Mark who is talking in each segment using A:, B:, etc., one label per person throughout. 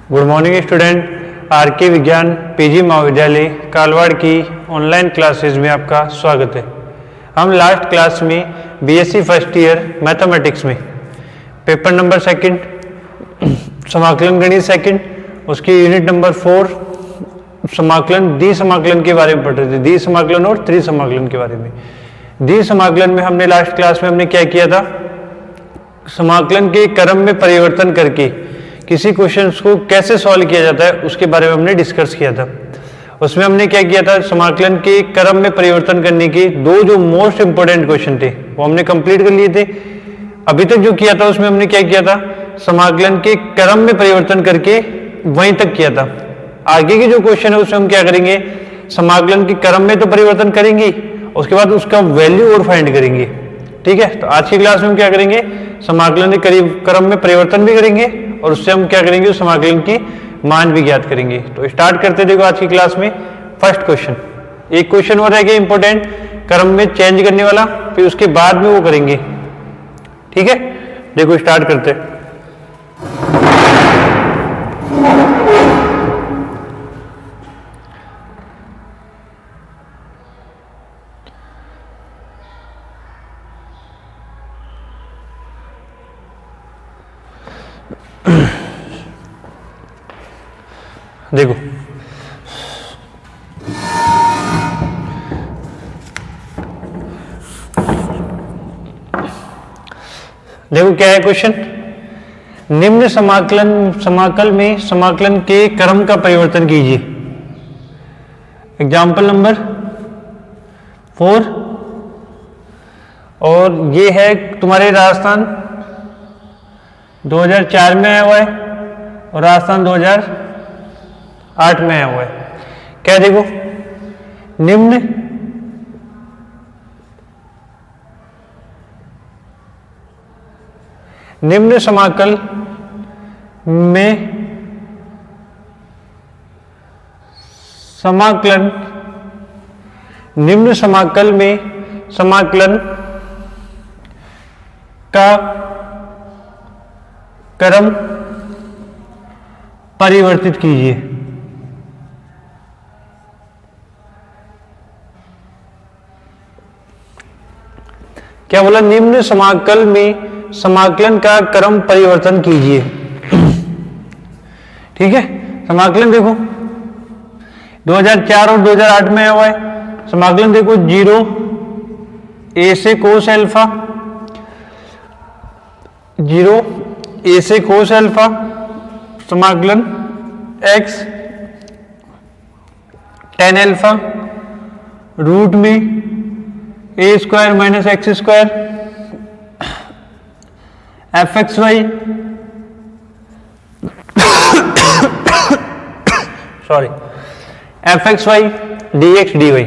A: Good morning student. Are के विज्ञान PG महाविद्यालय कालवाड़ की ऑनलाइन क्लासेस में आपका स्वागत है। हम लास्ट क्लास में बीएससी फर्स्ट ईयर मैथमेटिक्स में पेपर नंबर सेकंड समाकलन गणित सेकंड उसकी यूनिट नंबर 4 समाकलन द्वि समाकलन के बारे में पढ़ रहे थे। द्वि समाकलन और त्रि समाकलन के बारे में। द्वि समाकलन में हमने लास्ट क्लास में हमने क्या किया था, समाकलन के क्रम में परिवर्तन करके किसी क्वेश्चन को कैसे सॉल्व किया जाता है उसके बारे में हमने डिस्कस किया था। उसमें हमने क्या किया था, समाकलन के क्रम में परिवर्तन करने के दो जो मोस्ट इंपोर्टेंट क्वेश्चन थे वो हमने कंप्लीट कर लिए थे। अभी तक जो किया था उसमें हमने क्या किया था, समाकलन के क्रम में परिवर्तन करके वहीं तक किया था। आगे के जो क्वेश्चन है उसमें हम क्या करेंगे, समाकलन के क्रम में तो परिवर्तन करेंगे, उसके बाद उसका वैल्यू और फाइंड करेंगे। ठीक है, तो आज की क्लास में हम क्या करेंगे, समाकलन के क्रम में परिवर्तन भी करेंगे और उससे हम क्या करेंगे, समाकलन की मान भी ज्ञात करेंगे। तो स्टार्ट करते देखो आज की क्लास में फर्स्ट क्वेश्चन। एक क्वेश्चन और रहेगा इंपॉर्टेंट, क्रम में चेंज करने वाला, फिर उसके बाद में वो करेंगे। ठीक है, देखो स्टार्ट करते हैं। देखो देखो क्या है क्वेश्चन, निम्न समाकल में समाकलन के क्रम का परिवर्तन कीजिए। एग्जाम्पल नंबर 4 और ये है तुम्हारे राजस्थान 2004 में आया हुआ है और राजस्थान 2008 में आया हुआ है। क्या देखो, निम्न समाकल में समाकलन का क्रम परिवर्तित कीजिए। क्या बोला, निम्न समाकल में समाकलन का क्रम परिवर्तन कीजिए। ठीक है, समाकलन देखो 2004 और 2008 में आया हुआ है। समाकलन देखो 0 a से कोस अल्फा, 0 a से कोस अल्फा, समाकलन x tan अल्फा रूट में a square minus x square f x y sorry f x y d x d y,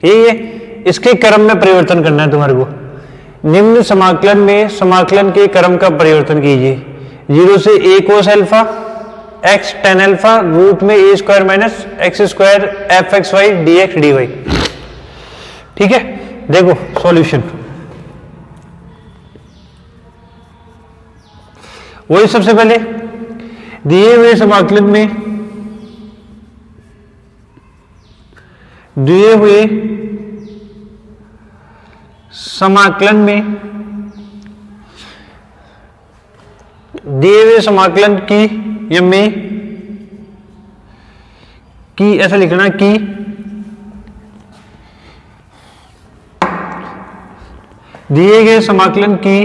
A: यही है। इसके क्रम में परिवर्तन करना है तुम्हारे को। निम्न समाकलन में समाकलन के क्रम का परिवर्तन कीजिए। 0 से a cos alpha x tan alpha root में a square minus x square f x y d x d y. ठीक है, देखो सॉल्यूशन वही। सबसे पहले दिए हुए समाकलन में दिए हुए समाकलन की या में की ऐसा लिखना कि दिए गए समाकलन की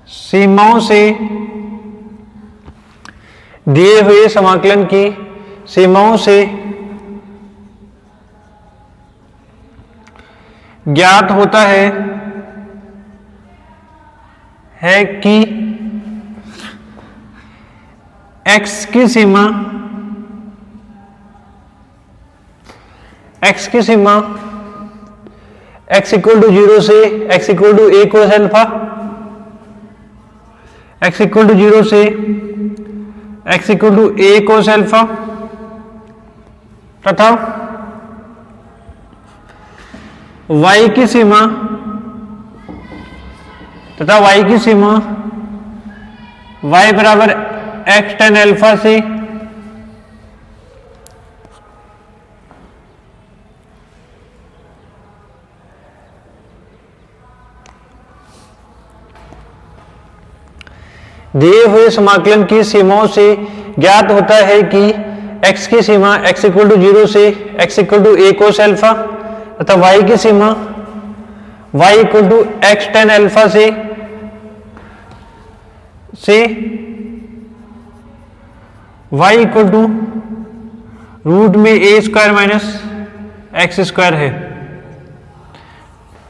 A: सीमाओं से दिए हुए समाकलन की सीमाओं से ज्ञात होता है कि x की सीमा x इक्वल टू 0 से x equal to a cos alpha, x equal to 0 से x equal to a cos alpha तथा y की सीमा तथा y की सीमा y बराबर एक्स टेन अल्फा से दिए हुए समाकलन की सीमाओं से ज्ञात होता है कि x की सीमा x इक्वल टू 0 से x equal to a cos alpha तथा y की सीमा y equal to x tan alpha से y इक्वल टू रूट में a square minus x square है।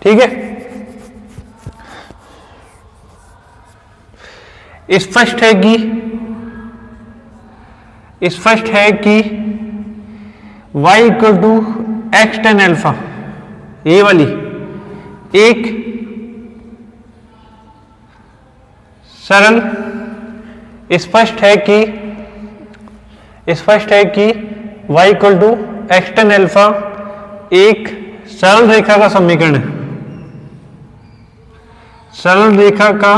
A: ठीक है, स्पष्ट है कि y equal to x tan alpha ये वाली एक सरल स्पष्ट है कि y equal to x tan alpha एक सरल रेखा का समीकरण है। सरल रेखा का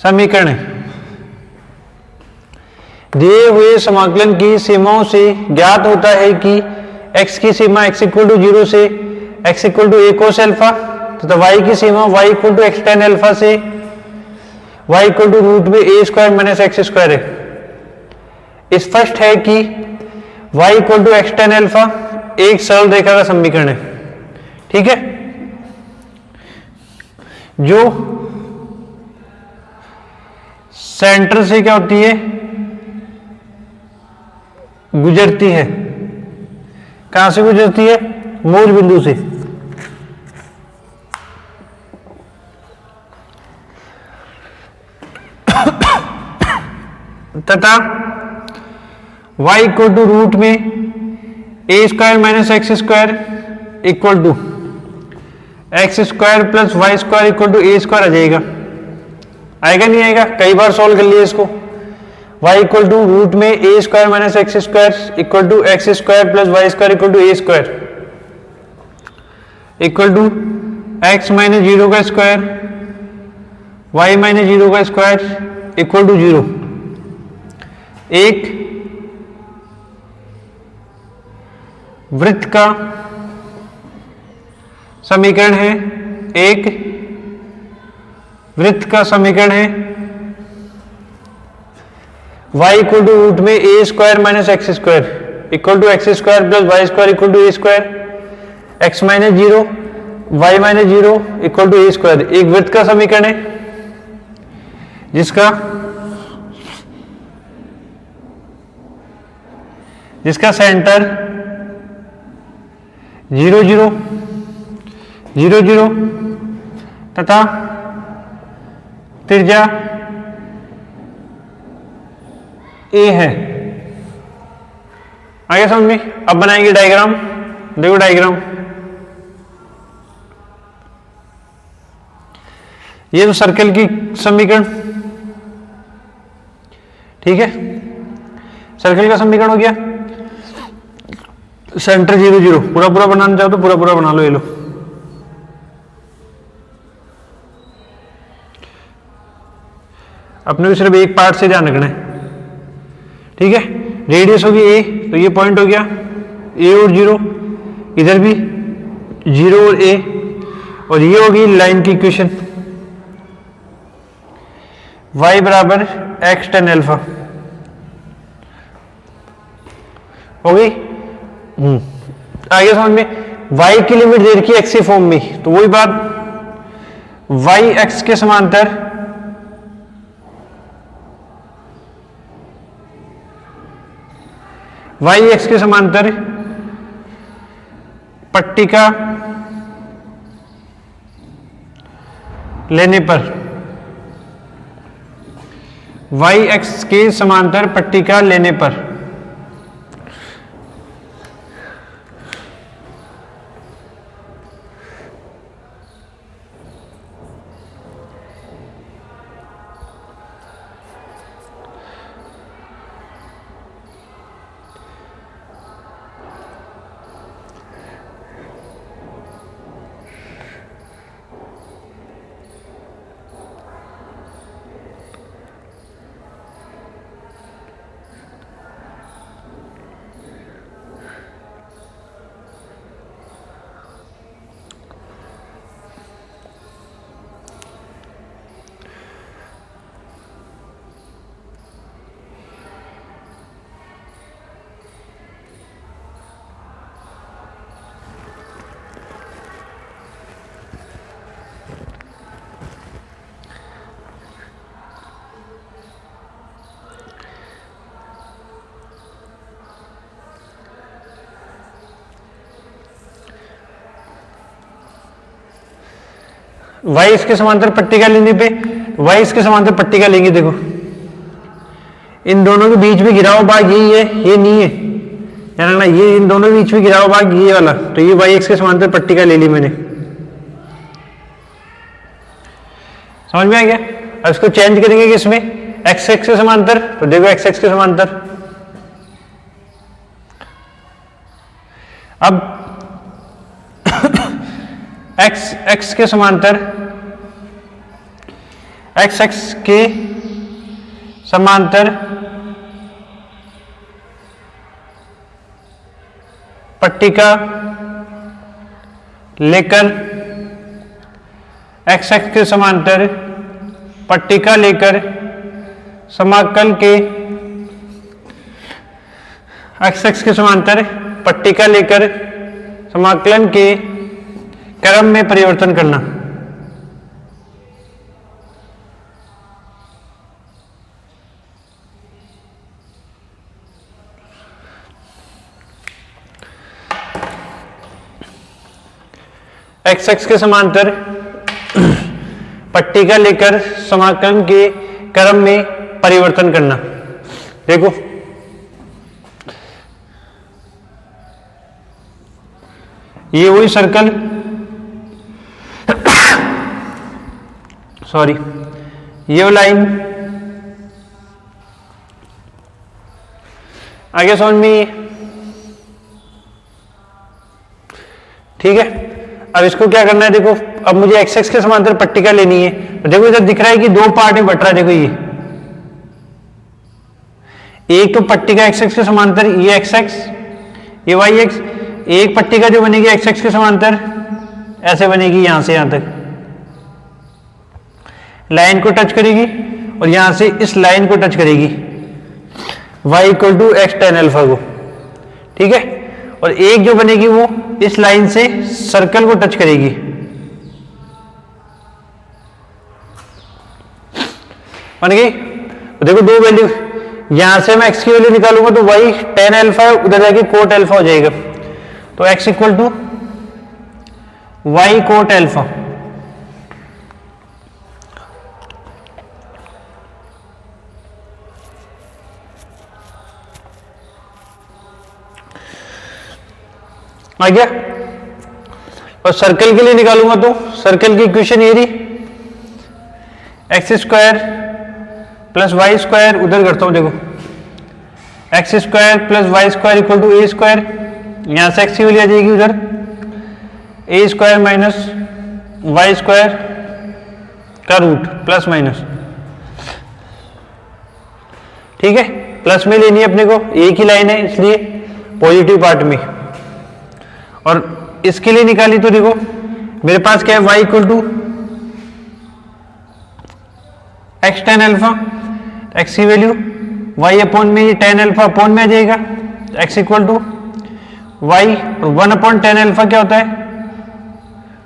A: समीकरण है। दिए हुए समाकलन की सीमाओं से ज्ञात होता है कि x की सीमा x इक्वल टू 0 से x equal to a cos alpha तथा y की सीमा y equal to x tan alpha से y इक्वल टू रूट में a square minus x square है। स्पष्ट है कि y equal to x tan alpha एक सरल रेखा का समीकरण है। ठीक है, जो सेंटर से क्या होती है, गुजरती है। कहां से गुजरती है? मूल बिंदु से। तथा y इक्वल टू रूट में a square minus x square equal to x square plus y square equal to a square आ जाएगा। आएगा नहीं आएगा? कई बार सॉल्व कर लिया इसको। y इक्वल टू रूट में a square minus x square equal to x square plus y square equal to a square equal to x minus zero का स्क्वायर y माइनस जीरो का स्क्वायर इक्वल टू 0। एक वृत्त का समीकरण है, एक वृत्त का समीकरण है y इक्वल टू रूट में a square minus x square equal to x square plus y square equal to a square x minus zero y minus zero equal to a square. एक वृत्त का समीकरण है जिसका सेंटर 0 0 0 0 तथा त्रिज्या a है। आगे समझ में? अब बनाएंगे डायग्राम। देखो डायग्राम, ये तो सर्कल की समीकरण। ठीक है, सर्कल का समीकरण हो गया। सेंटर 0 0 पूरा पूरा बनाना चाहो तो पूरा पूरा बना लो। ये लो, अपने को सिर्फ एक पार्ट से ध्यान रखना है। ठीक है, रेडियस होगी a, तो ये पॉइंट हो गया a और 0, इधर भी 0 और a, और ये होगी लाइन की इक्वेशन y बराबर एक्स टेन अल्फा होगी। आगे समझ में, y की लिमिट दे रखी है x के फॉर्म में, तो वही बात y x के समांतर y x के समांतर पट्टिका लेने पर, y x के समांतर पट्टिका लेने पर y इसके समांतर पट्टिका लेने पे y इसके समांतर पट्टिका लेंगे। देखो इन दोनों के बीच में गिरा हुआ भाग यही है, ये नहीं है यानी ना, ये इन दोनों के बीच में गिरा हुआ भाग ये वाला, तो ये y x के समांतर पट्टिका ले ली मैंने। समझ में आ गया? अब इसको चेंज करेंगे किसमें, x x के समांतर, तो देखो x x के समांतर। अब x x के समांतर, x x के समांतर पट्टिका लेकर, x x के समांतर पट्टिका लेकर समाकल के, x x के समांतर पट्टिका लेकर समाकलन के क्रम में परिवर्तन करना। x x के समांतर पट्टिका लेकर समाकलन के क्रम में परिवर्तन करना। देखो ये वही सर्कल, सॉरी ये लाइन, आगे समझ में, ठीक है। अब इसको क्या करना है, देखो अब मुझे x x के समांतर पट्टिका लेनी है, तो देखो इधर दिख रहा है कि दो पार्ट में बट रहा है। देखो ये एक तो पट्टिका x x के समांतर, ये x x, ये y x, एक पट्टिका जो बनेगी x x के समांतर ऐसे बनेगी, यहां से यहां तक लाइन को टच करेगी और यहां से इस लाइन को टच करेगी, y equal to x tan alpha को, ठीक है। और एक जो बनेगी वो इस लाइन से सर्कल को टच करेगी, बन गई। देखो दो वैल्यू, यहां से मैं x की वैल्यू निकालूंगा तो y टेन अल्फा, उधर जाके कोट अल्फा हो जाएगा, तो x equal to y cot alpha. आ गया। और सर्कल के लिए निकालूंगा तो सर्कल की इक्वेशन ये रही, x square plus y square, उधर करता हूं देखो, x square plus y square equal to a square, यहां से एक्स की वैल्यू आ जाएगी उधर, a square minus y square का रूट प्लस माइनस, ठीक है। प्लस में लेनी है अपने को, एक ही लाइन है इसलिए पॉजिटिव पार्ट में। और इसके लिए निकाली तो देखो मेरे पास क्या है, y equal to x tan alpha, x की वैल्यू y अपॉन में, ये टेन अल्फा अपॉन में आ जाएगा, x इक्वल टू वाई, और वन अपॉन टेन अल्फा क्या होता है,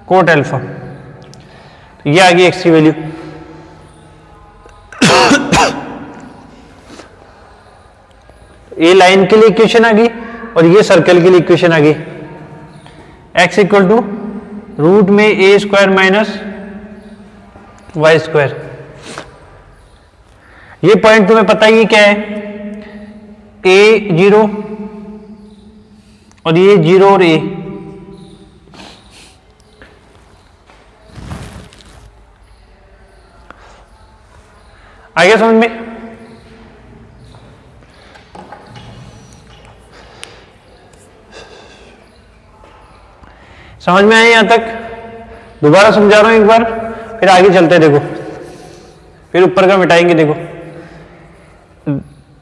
A: कोट अल्फा। तो ये आ गई x की वैल्यू। ये लाइन के लिए इक्वेशन आ गई और ये सर्कल के लिए इक्वेशन आ गई, x इक्वल टू रूट में ए स्क्वायर माइनस वाई स्क्वायर। ये पॉइंट तुम्हें पता ही क्या है, a 0 और ये 0 और a, आ गया समझ में। समझ में आया यहां तक? दोबारा समझा रहा हूं एक बार, फिर आगे चलते हैं। देखो फिर ऊपर का मिटाएंगे। देखो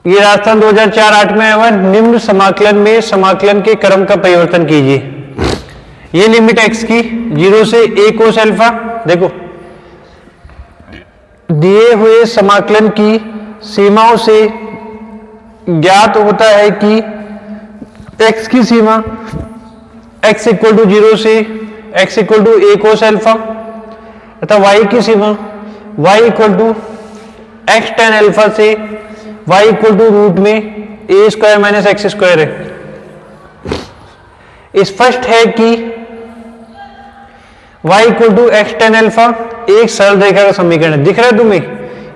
A: ये राजस्थान 2004-8 में आया हुआ, निम्न समाकलन में समाकलन के क्रम का परिवर्तन कीजिए। ये लिमिट x की 0 से a कोस अल्फा, देखो दिए हुए समाकलन की सीमाओं से ज्ञात होता है कि x की सीमा x इक्वल टू 0 से x equal to a cos alpha तथा y की सीमा y equal to x tan alpha से y इक्वल टू रूट में a square minus x square है। स्पष्ट है कि y equal to x tan alpha एक सरल रेखा का समीकरण है। दिख रहा है तुम्हें?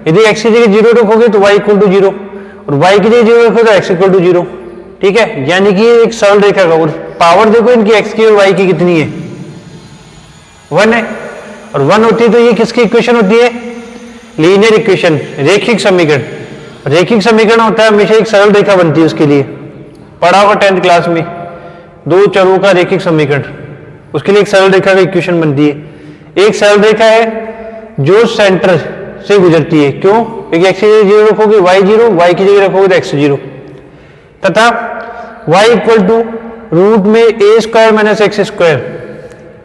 A: यदि x की जगह 0 रखोगे तो y इक्वल टू 0 और y की जगह 0 रखोगे तो x इक्वल टू 0। ठीक है, यानी कि ये एक सरल रेखा का, और पावर देखो इनकी x की और y की कितनी है, 1 है। और 1 होती है तो ये किसकी इक्वेशन होती है? लीनियर इक्वेशन, रैखिक समीकरण। रैखिक समीकरण होता है हमेशा एक सरल रेखा बनती है, उसके लिए पढ़ा होगा 10th क्लास में, दो चरों का रैखिक समीकरण, उसके लिए एक सरल रेखा की इक्वेशन बनती है। एक सरल रेखा है जो सेंटर से गुजरती है, क्यों? क्योंकि x की जगह 0 रखोगे y 0, y की जगह रखोगे तो x 0, तथा y इक्वल टू रूट में a square minus x square,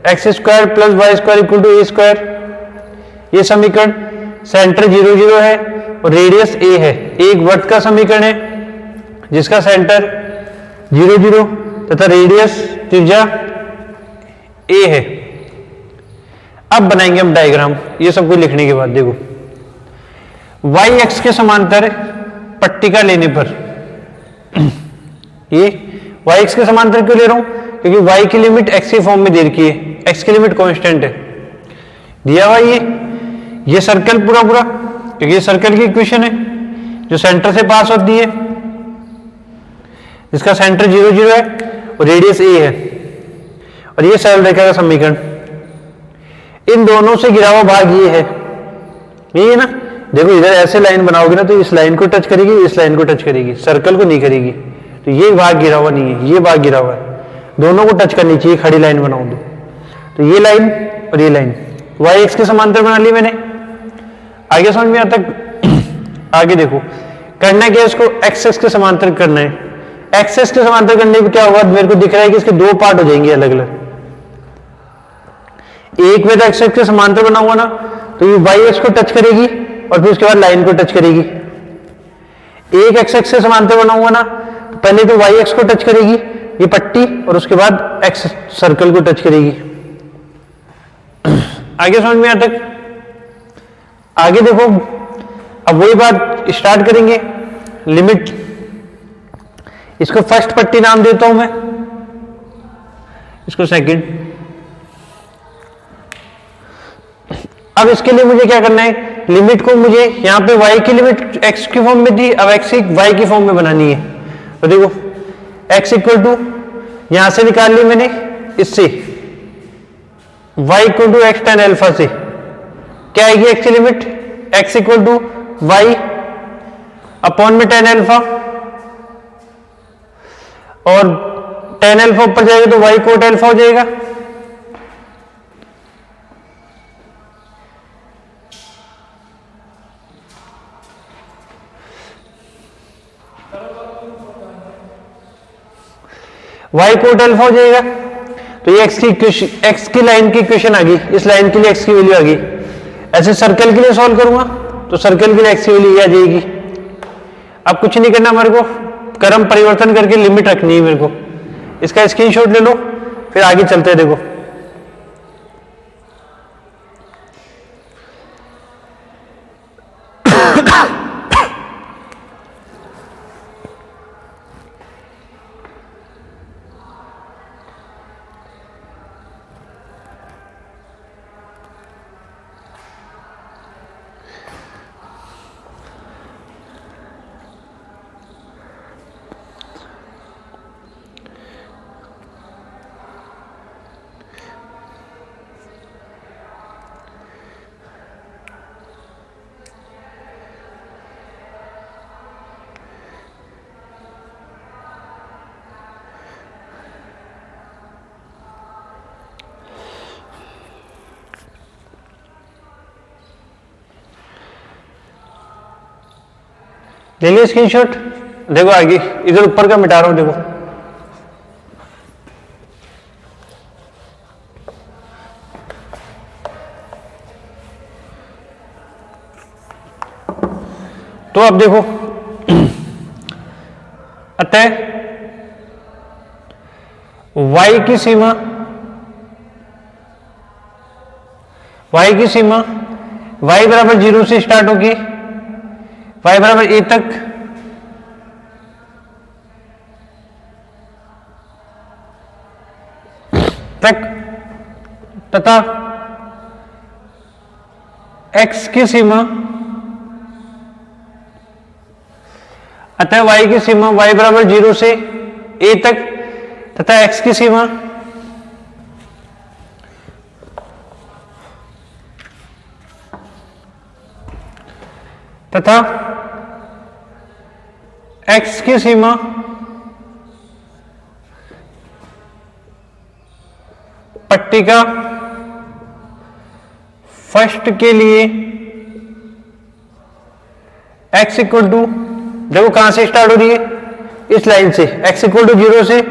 A: x square plus y square equal to a square. ये समीकरण सेंटर 0 0 है और रेडियस a है। एक वृत्त का समीकरण है जिसका सेंटर 0 0 तथा रेडियस त्रिज्या a है। अब बनाएंगे हम डायग्राम, ये सब कुछ लिखने के बाद। देखो y एक्स के समांतर पट्टिका लेने पर, ये y एक्स के समांतर क्यों ले रहा हूं? क्योंकि y की लिमिट x के फॉर्म में दे रखी है, x की लिमिट कांस्टेंट है, दिया हुआ ये सर्कल पूरा पूरा, क्योंकि ये सर्कल की इक्वेशन है जो सेंटर से पास होती है, जिसका सेंटर 0 0 है और रेडियस a है, और ये सरल रेखा का समीकरण। इन दोनों से घिरा हुआ भाग ये है, ये है ना। देखो इधर ऐसे लाइन बनाओगे ना तो इस लाइन को टच करेगी, इस लाइन को टच करेगी, सर्कल को नहीं करेगी, तो ये भाग घिरा हुआ नहीं है, ये भाग घिरा हुआ है, दोनों को टच करनी चाहिए, खड़ी लाइन बनाओ तो ये लाइन और ये लाइन y एक्स के समांतर बना ली मैंने। आगे समझ में आता? आगे देखो करना क्या है, इसको x एक्स के समांतर करना है। x एक्स के समांतर करने पर क्या होगा, मेरे को दिख रहा है कि इसके दो पार्ट हो जाएंगे अलग अलग। एक में तो x एक्स के समांतर बना हुआ ना, तो ये y एक्स को टच करेगी और फिर उसके बाद लाइन को टच करेगी। एक x एक्स से समांतर बना हुआ ना, तो पहले तो y एक्स को टच करेगी ये पट्टी और उसके बाद x सर्कल को टच करेगी। आगे समझ में आता? आगे देखो, अब वही बात स्टार्ट करेंगे। लिमिट, इसको फर्स्ट पट्टी नाम देता हूं मैं, इसको सेकंड। अब इसके लिए मुझे क्या करना है, लिमिट को मुझे यहां पे y की लिमिट x की फॉर्म में थी, अब x y की फॉर्म में बनानी है। तो देखो x इक्वल टू यहां से निकाल ली मैंने, इससे y equal to x tan alpha से क्या आएगी x की limit, x equal to y upon में टेन एल्फा, और टेन एल्फा ऊपर जाएगा तो y कोट एल्फा हो जाएगा। y कोट एल्फा हो जाएगा, तो ये x की लाइन की इक्वेशन आ गई, इस लाइन के लिए x की वैल्यू आ गई। ऐसे सर्कल के लिए सॉल्व करूंगा तो सर्कल के लिए x की वैल्यू आ जाएगी। अब कुछ नहीं करना, मेरे को क्रम परिवर्तन करके लिमिट रखनी है मेरे को। इसका स्क्रीनशॉट ले लो, फिर आगे चलते हैं। देखो ले लिया स्क्रीनशॉट। देखो आगे इधर ऊपर का मिटा रहा हूं, देखो तो अब देखो अतः y की सीमा y बराबर 0 से स्टार्ट होगी, y बराबर a तक तथा x की सीमा अतः y की सीमा y बराबर 0 से a तक तथा x की सीमा पट्टिका फर्स्ट के लिए x इक्वल टू, देखो कहां से स्टार्ट हो रही है, इस लाइन से, x इक्वल टू 0 से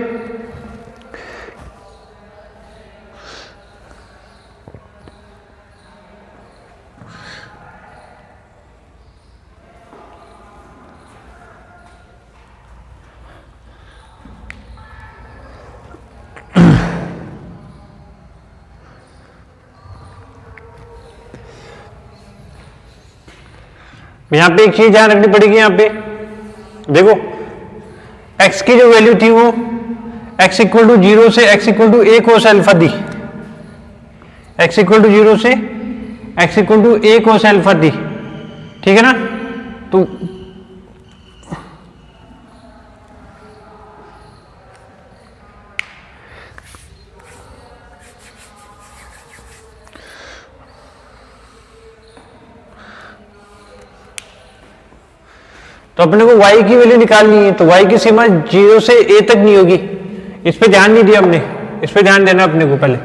A: यहां पे एक चीज ध्यान रखनी पड़ेगी। यहां पे देखो x की जो वैल्यू थी वो x इक्वल टू 0 से x equal to a cos alpha दी, x इक्वल टू 0 से x equal to a cos alpha दी, ठीक है ना। तो अपने को y की वैल्यू निकालनी है, तो y की सीमा 0 से a तक नहीं होगी, इस पे ध्यान नहीं दिया हमने, इस पे ध्यान देना अपने को पहले।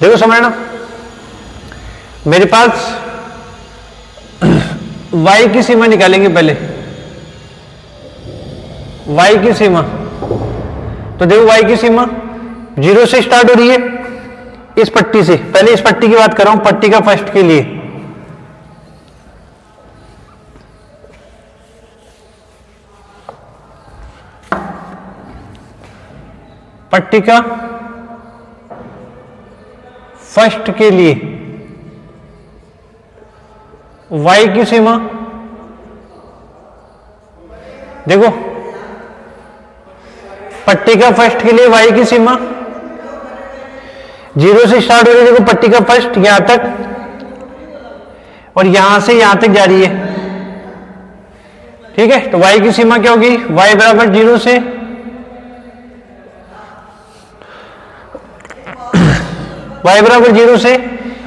A: देखो समझना, मेरे पास y की सीमा निकालेंगे पहले, y की सीमा, तो देखो y की सीमा 0 से स्टार्ट हो रही है इस पट्टी से, पहले इस पट्टी की बात कर रहा हूं, पट्टिका फर्स्ट के लिए। पट्टिका फर्स्ट के लिए y की सीमा, देखो पट्टिका फर्स्ट के लिए y की सीमा 0 से स्टार्ट हो रही है, देखो पट्टिका फर्स्ट यहां तक और यहां से यहां तक जा रही है, ठीक है। तो y की सीमा क्या होगी, y बराबर 0 से y बराबर 0 से,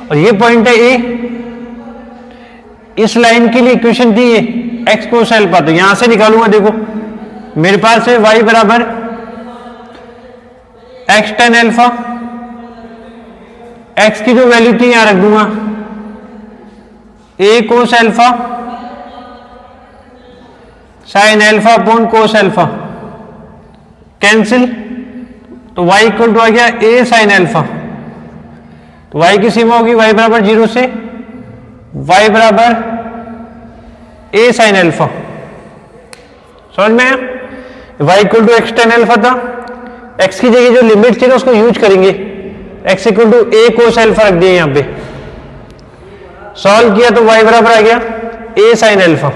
A: और ये पॉइंट है a, इस लाइन के लिए इक्वेशन थी ये x कोस अल्फा, तो यहां से निकालूंगा, देखो मेरे पास है y बराबर x tan अल्फा, x की जो वैल्यू थी यहां रख दूंगा a cos alpha sine alpha upon cos alpha, cancel, तो y इक्वल टू आ गया a साइन अल्फा, तो y की सीमा होगी y बराबर 0 से y बराबर a साइन अल्फा, समझ में आया। y equal to x tan alpha था, x की जगह जो लिमिट थी ना उसको यूज करेंगे, x equal to a cos alpha रख दिया, यहां पे सॉल्व किया तो y बराबर आ गया a साइन अल्फा।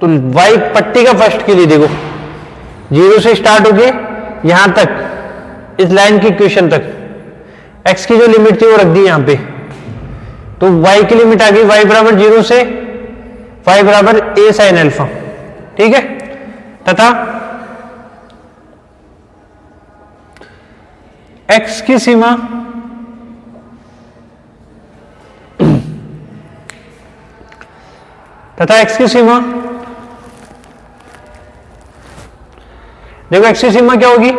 A: तो y पट्टी का फर्स्ट के लिए देखो 0 से स्टार्ट होके यहां तक इस लाइन की इक्वेशन तक x की जो लिमिट थी वो रख दी यहां पे, तो y की लिमिट आ गई y बराबर 0 से y बराबर a साइन अल्फा, ठीक है। तथा x की सीमा x की सीमा, देखो x की सीमा क्या होगी,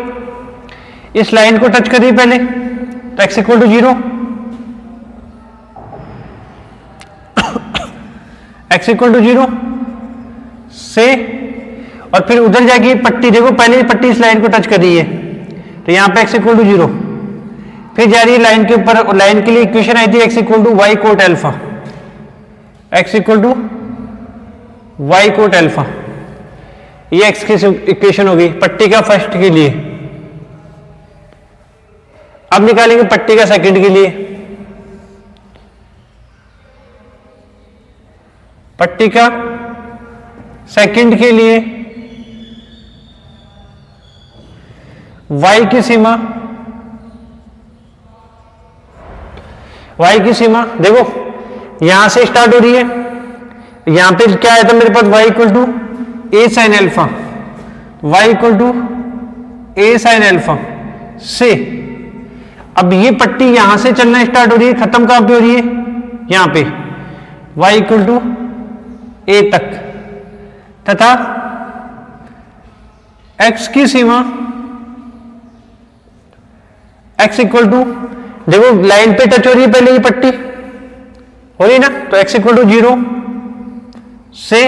A: इस लाइन को टच करिए पहले, तो x equal to 0, x equal to 0 से, और फिर उधर जाके पट्टी, देखो पहले पट्टी इस लाइन को टच कर रही है, तो यहां पे x इक्वल टू 0, फिर जा रही है लाइन के ऊपर, और लाइन के लिए इक्वेशन आई थी x equal to y cot alpha, x equal to y cot alpha, ये x की इक्वेशन होगी पट्टी का फर्स्ट के लिए। अब निकालेंगे पट्टी का सेकंड के लिए, पट्टी का सेकंड के लिए y की सीमा, y की सीमा देखो यहां से स्टार्ट हो रही है, यहां पे क्या आया था मेरे पास y equal to a sine alpha, y equal to a sine alpha से अब ये पट्टी यहां से चलना स्टार्ट हो रही है, खत्म कहां पे हो रही है, यहां पे y इक्वल टू ए तक, तथा x की सीमा x इक्वल टू, देखो लाइन पे टच हो रही है पहले ये पट्टी हो रही है ना, तो x इक्वल टू 0 से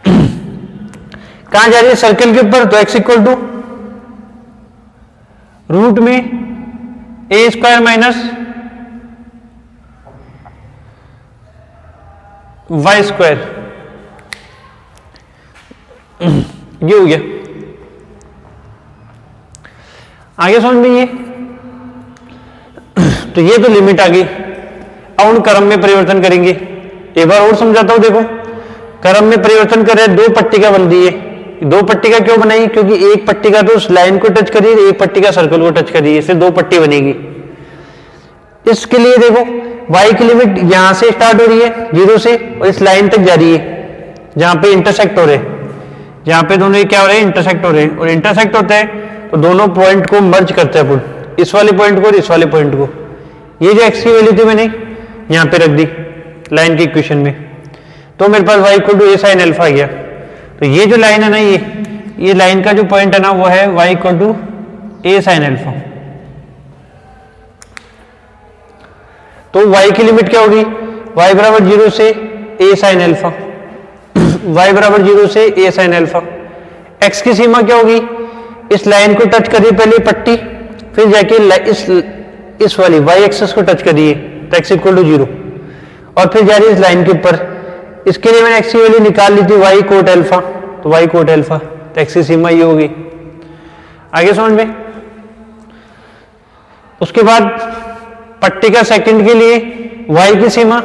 A: कहां जा रही है, सर्कल के ऊपर, तो x इक्वल टू रूट में ए स्क्वायर माइनस वाई स्क्वायर, ये हो गया। आगे समझ में ये, तो ये तो लिमिट आ गई। अब उन क्रम में परिवर्तन करेंगे, एक बार और समझाता हूं। देखो क्रम में परिवर्तन कर रहे हैं, दो पट्टिका बन रही है, दो पट्टिका क्यों बनाई, क्योंकि एक पट्टिका तो उस लाइन को टच करी, एक पट्टिका सर्कल को टच करी, इससे दो पट्टी बनेगी। इसके लिए देखो y की लिमिट यहां से स्टार्ट हो रही है 0 से और इस लाइन तक जा रही है जहां पे इंटरसेक्ट हो रहे हैं, जहां पे दोनों क्या हो रहे हैं, इंटरसेक्ट हो रहे हैं, और इंटरसेक्ट होते हैं तो दोनों पॉइंट को मर्ज करते हैं अपन, इस वाले पॉइंट को और इस वाले पॉइंट को। ये जो x की वैल्यू थी मैंने यहां पे रख दी लाइन की इक्वेशन में, तो मेरे पास y equal to a sine alpha आ गया। तो ये जो लाइन है ना, ये लाइन का जो पॉइंट है ना वो है y equal to a sine alpha. तो y की लिमिट क्या होगी, y बराबर 0 से a साइन अल्फा, y बराबर 0 से a साइन अल्फा। x की सीमा क्या होगी, इस लाइन को टच करिए पहले पट्टी, फिर जाके इस वाली y एक्सिस को टच करिए तो x इक्वल टू 0, और फिर जा रही है इस लाइन के ऊपर। इसके लिए मैंने x की वैल्यू निकाल ली थी y कोट अल्फा, तो y कोट अल्फा, तो x की सीमा ये होगी। आगे समझ में। उसके बाद पट्टिका सेकंड के लिए y की सीमा,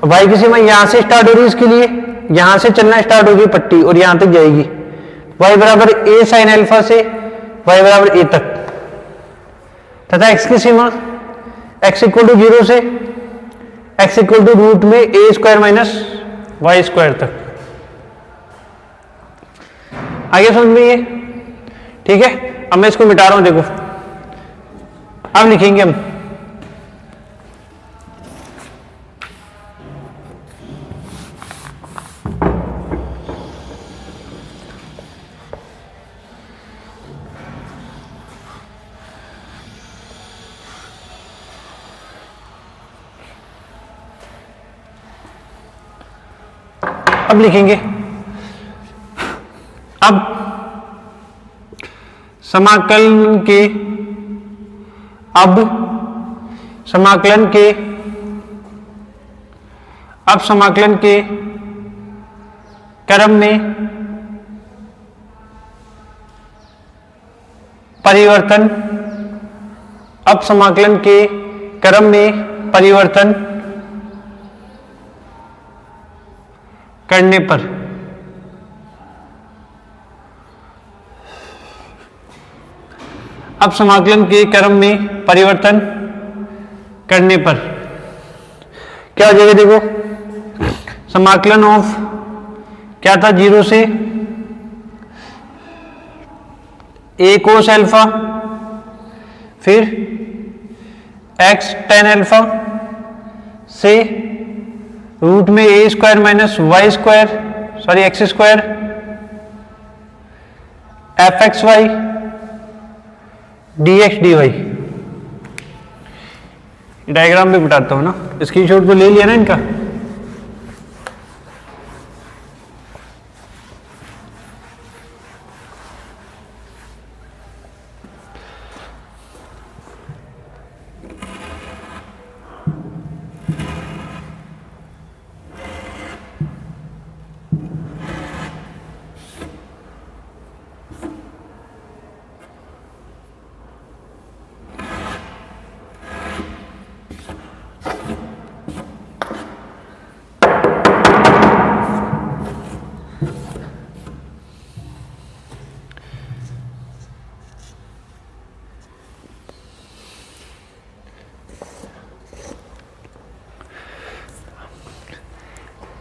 A: y की सीमा यहां से स्टार्ट हो रही है, इसके लिए यहां से चलना स्टार्ट होगी पट्टी और यहां तक जाएगी, y बराबर a साइन अल्फा से y बराबर a तक, तथा x की सीमा x इक्वल टू 0 से x इक्वल टू रूट में a square minus y square तक। आगे समझ में ये, ठीक है। अब मैं इसको मिटा रहा हूं, देखो अब लिखेंगे हम अब लिखेंगे, अब समाकलन के, अब समाकलन के, अब समाकलन के क्रम में परिवर्तन, अब समाकलन के क्रम में परिवर्तन करने पर अब समाकलन के क्रम में परिवर्तन करने पर क्या हो जाएगा, देखो समाकलन ऑफ क्या था, 0 से a कोस अल्फा, फिर x टेन अल्फा से रूट में a square minus y square, sorry x square f x y d x d y. Diagram भी बताता हूं ना, स्क्रीनशॉट तो ले लिया ना इनका।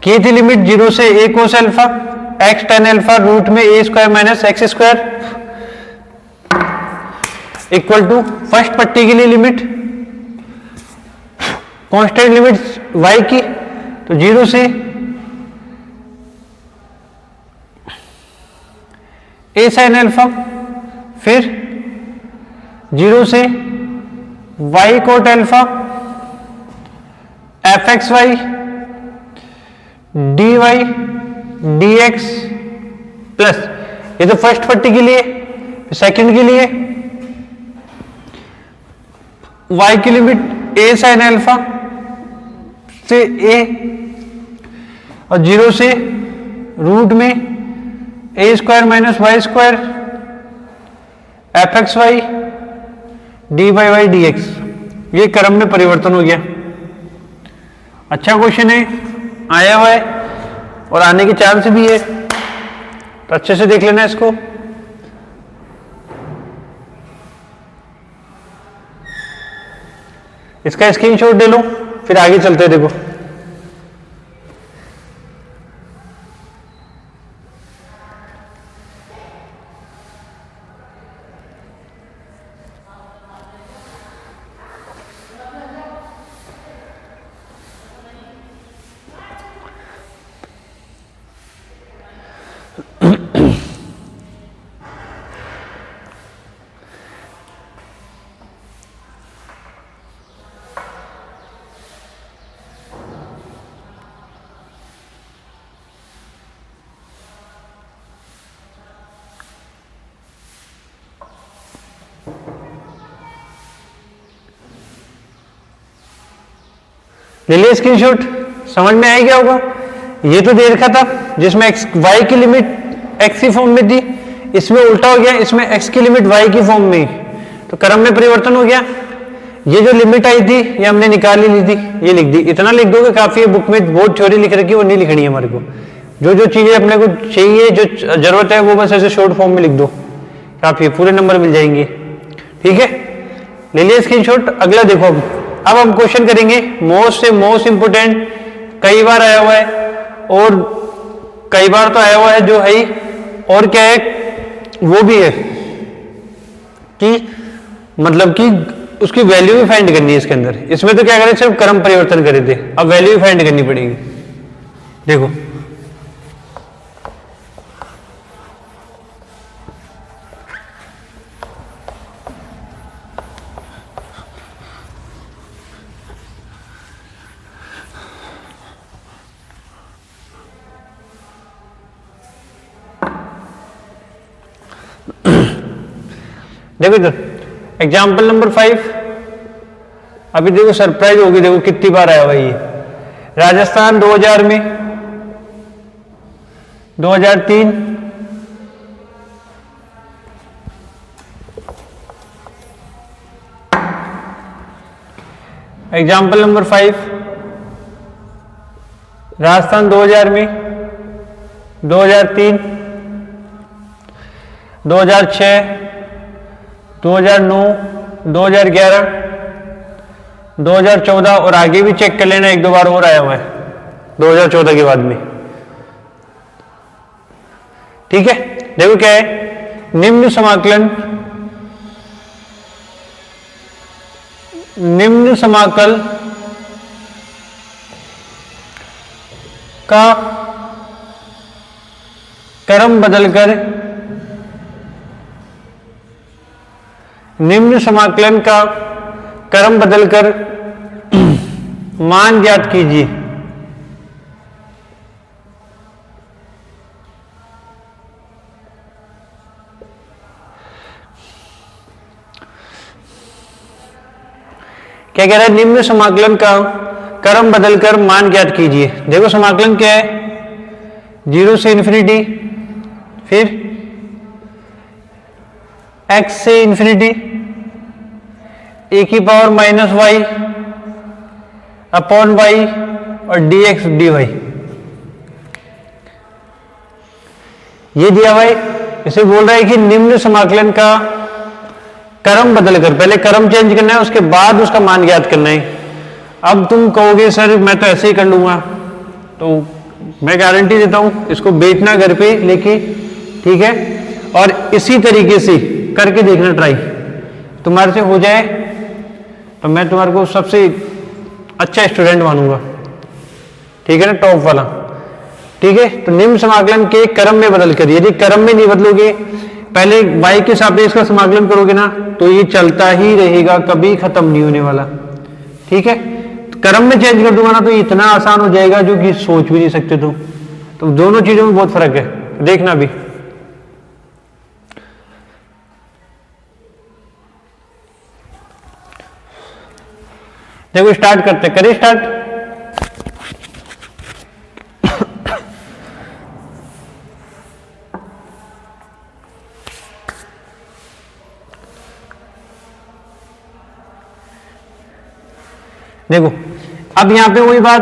A: की थी लिमिट 0 से a cos alpha x tan alpha root में a square minus x square equal to first पट्टी के लिए लिमिट कांस्टेंट लिमिट y की, तो 0 से a sin अल्फा, फिर 0 से y cot alpha f x y d y d x plus, ये तो फर्स्ट पट्टी के लिए, सेकंड के लिए y की लिमिट a sin अल्फा से a और 0 से रूट में a square minus y square f x y d y y d x, ये क्रम में परिवर्तन हो गया। अच्छा क्वेश्चन है, आया हुआ है और आने के चांस भी है, तो अच्छे से देख लेना इसको। इसका स्क्रीनशॉट ले लो, फिर आगे चलते देखो। ले लिया स्क्रीनशॉट, समझ में आ गया होगा। ये तो दे रखा था जिसमें x y की लिमिट x की फॉर्म में थी, इसमें उल्टा हो गया, इसमें x की लिमिट y की फॉर्म में, तो क्रम में परिवर्तन हो गया। ये जो लिमिट आई थी ये हमने निकाल ही ली थी, ये लिख दी। इतना लिख दोगे काफी है, बुक में बहुत थ्योरी लिख रखी है वो नहीं लिखनी है हमारे को। जो जो चीजें अपने को चाहिए, जो जरूरत है, वो बस ऐसे शॉर्ट फॉर्म में लिख दो, काफी है, पूरे नंबर मिल जाएंगे। ठीक है, ले लिया स्क्रीनशॉट। अगला देखो, अब हम क्वेश्चन करेंगे मोस्ट से मोस्ट इंपोर्टेंट, कई बार आया हुआ है और कई बार तो आया हुआ है जो है, और क्या है वो भी है कि मतलब कि उसकी वैल्यू भी फाइंड करनी है इसके अंदर। इसमें तो क्या करें, सिर्फ क्रम परिवर्तन करे थे, अब वैल्यू भी फाइंड करनी पड़ेगी। देखो देखो इधर एग्जाम्पल नंबर 5, अभी देखो सरप्राइज होगी, देखो कितनी बार आया हुआ ये। राजस्थान 2000 में 2003 एग्जाम्पल नंबर 5, राजस्थान 2000 में 2003 2006 2009 2011 2014 और आगे भी चेक कर लेना, एक दो बार और आया हुआ है 2014 के बाद में। ठीक है, देखो क्या है, निम्न समाकल का क्रम बदलकर, निम्न समाकलन का क्रम बदलकर मान ज्ञात कीजिए। क्या कह रहा है, निम्न समाकलन का क्रम बदलकर मान ज्ञात कीजिए। देखो समाकलन क्या है, 0 से इन्फिनिटी, फिर x से इन्फिनिटी ए की power minus y upon y और dx dy, ये दिया हुआ है। इसे बोल रहा है कि निम्न समाकलन का क्रम बदलकर, पहले क्रम चेंज करना है, उसके बाद उसका मान ज्ञात करना है। अब तुम कहोगे सर मैं तो ऐसे ही कर लूंगा, तो मैं गारंटी देता हूं, इसको बेचना घर पे लेके, ठीक है, और इसी तरीके से करके देखना ट्राई, तुम्हारे से हो जाए तो मैं तुम्हारे को सबसे अच्छा स्टूडेंट मानूंगा, ठीक है ना, टॉप वाला। ठीक है, तो निम्न समाकलन के क्रम में बदल कर, यदि क्रम में नहीं बदलोगे, पहले y के सापेक्ष का समाकलन करोगे ना, तो ये चलता ही रहेगा, कभी खत्म नहीं होने वाला। ठीक है, क्रम में चेंज कर दूंगा ना तो इतना आसान हो जाएगा जो कि सोच भी नहीं सकते तुम। तो दोनों चीजों में बहुत फर्क है, देखना भी। देखो स्टार्ट करते, करें स्टार्ट। देखो अब यहां पे वही बात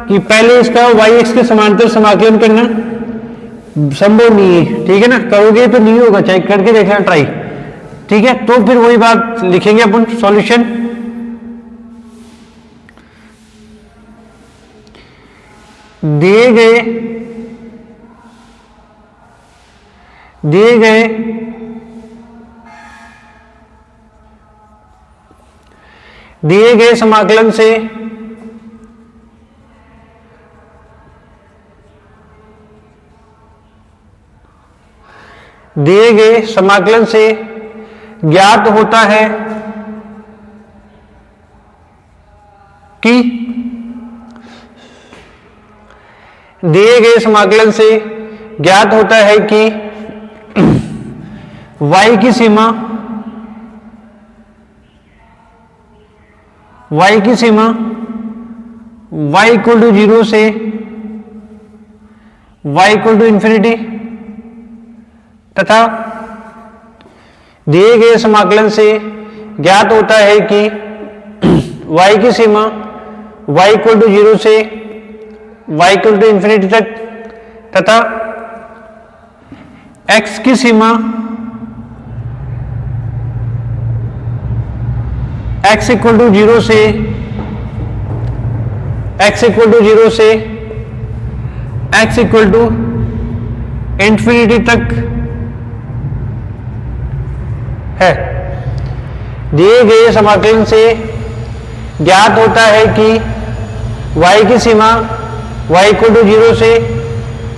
A: कि पहले इसका y x के समांतर समाकलन करना संभव नहीं है, ठीक है ना, करोगे तो नहीं होगा, चाहे करके देखना ट्राई। ठीक है, तो फिर वही बात लिखेंगे अपन सॉल्यूशन। दिए गए समाकलन से ज्ञात होता है कि y की सीमा y इक्वल टू 0 से y इक्वल टू इंफिनिटी, तथा दिए गए समाकलन से ज्ञात होता है कि y की सीमा y इक्वल टू 0 से y इक्वल टू इंफिनिटी तक, तथा x की सीमा x इक्वल टू 0 से x इक्वल टू इंफिनिटी तक है। दिए गए समाकलन से ज्ञात होता है कि y की सीमा y इक्वल टू 0 से